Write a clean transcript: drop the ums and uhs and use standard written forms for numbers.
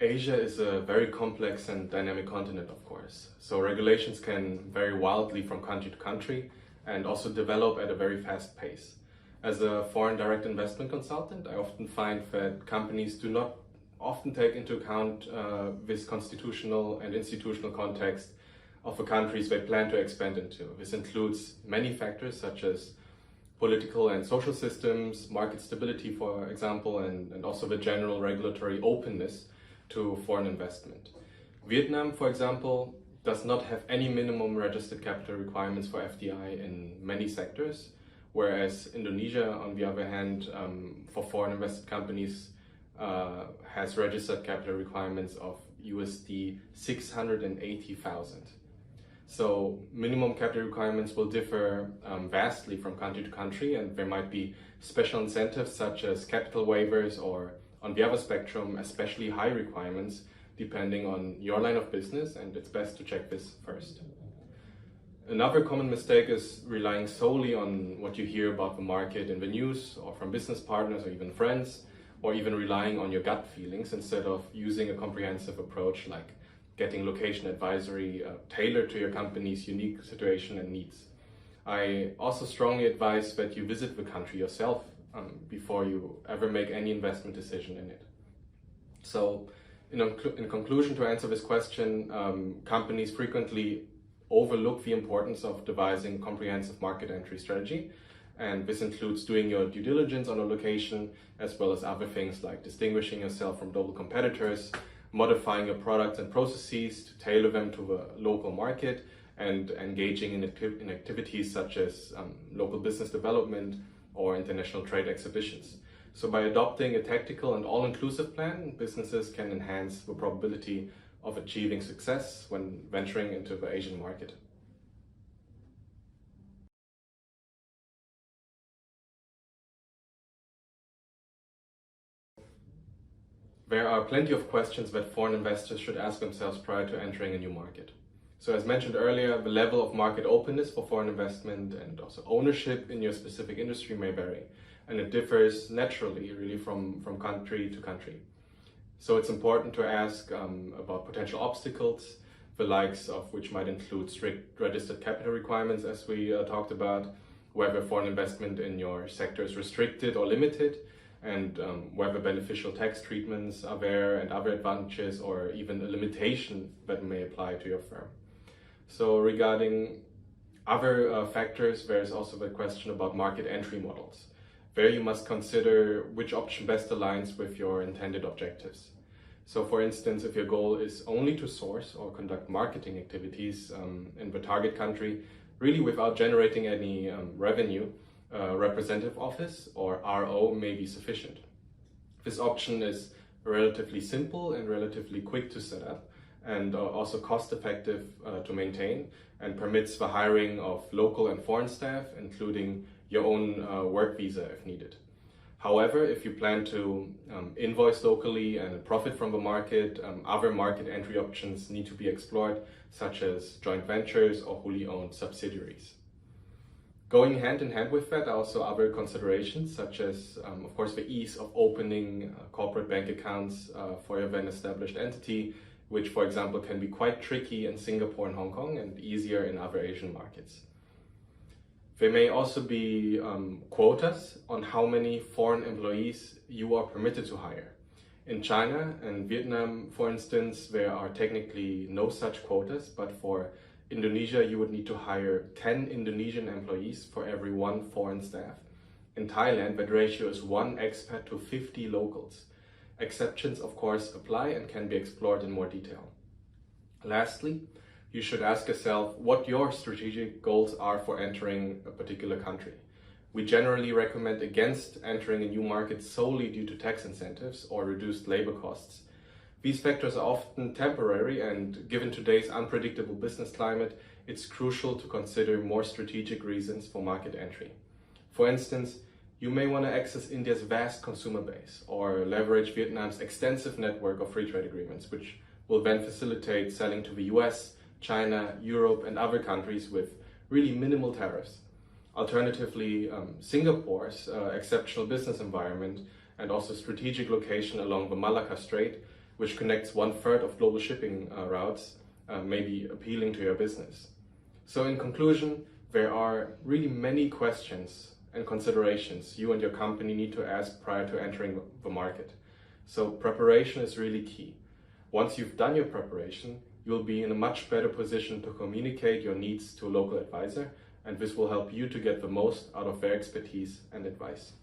Asia is a very complex and dynamic continent, of course. So regulations can vary wildly from country to country and also develop at a very fast pace. As a foreign direct investment consultant, I often find that companies do not often take into account this constitutional and institutional context of the countries they plan to expand into. This includes many factors such as political and social systems, market stability, for example, and also the general regulatory openness to foreign investment. Vietnam, for example, does not have any minimum registered capital requirements for FDI in many sectors, whereas Indonesia, on the other hand, for foreign invested companies, has registered capital requirements of USD 680,000. So minimum capital requirements will differ vastly from country to country, and there might be special incentives such as capital waivers or, on the other spectrum, especially high requirements depending on your line of business, and it's best to check this first. Another common mistake is relying solely on what you hear about the market in the news or from business partners or even friends, or even relying on your gut feelings instead of using a comprehensive approach like getting location advisory tailored to your company's unique situation and needs. I also strongly advise that you visit the country yourself before you ever make any investment decision in it. So, in conclusion, to answer this question, companies frequently overlook the importance of devising comprehensive market entry strategy. And this includes doing your due diligence on a location, as well as other things like distinguishing yourself from global competitors, modifying your products and processes to tailor them to the local market, and engaging in activities such as local business development or international trade exhibitions. So by adopting a tactical and all-inclusive plan, businesses can enhance the probability of achieving success when venturing into the Asian market. There are plenty of questions that foreign investors should ask themselves prior to entering a new market. So as mentioned earlier, the level of market openness for foreign investment and also ownership in your specific industry may vary, and it differs naturally really from country to country. So it's important to ask about potential obstacles, the likes of which might include strict registered capital requirements, as we talked about, whether foreign investment in your sector is restricted or limited, and whether beneficial tax treatments are there and other advantages or even a limitation that may apply to your firm. So regarding other factors, there's also the question about market entry models. There you must consider which option best aligns with your intended objectives. So for instance, if your goal is only to source or conduct marketing activities in the target country, really without generating any revenue, representative office or RO may be sufficient. This option is relatively simple and relatively quick to set up, and also cost effective to maintain, and permits the hiring of local and foreign staff, including your own work visa if needed. However, if you plan to invoice locally and profit from the market, other market entry options need to be explored, such as joint ventures or wholly owned subsidiaries. Going hand in hand with that are also other considerations, such as, of course, the ease of opening corporate bank accounts for your then established entity, which, for example, can be quite tricky in Singapore and Hong Kong and easier in other Asian markets. There may also be quotas on how many foreign employees you are permitted to hire. In China and Vietnam, for instance, there are technically no such quotas, but for Indonesia, you would need to hire 10 Indonesian employees for every 1 foreign staff. In Thailand, that ratio is 1 expat to 50 locals. Exceptions, of course, apply and can be explored in more detail. Lastly, you should ask yourself what your strategic goals are for entering a particular country. We generally recommend against entering a new market solely due to tax incentives or reduced labor costs. These factors are often temporary, and given today's unpredictable business climate, it's crucial to consider more strategic reasons for market entry. For instance, you may want to access India's vast consumer base or leverage Vietnam's extensive network of free trade agreements, which will then facilitate selling to the US, China, Europe, and other countries with really minimal tariffs. Alternatively, Singapore's exceptional business environment and also strategic location along the Malacca Strait which connects 1/3 of global shipping routes, may be appealing to your business. So in conclusion, there are really many questions and considerations you and your company need to ask prior to entering the market. So preparation is really key. Once you've done your preparation, you'll be in a much better position to communicate your needs to a local advisor, and this will help you to get the most out of their expertise and advice.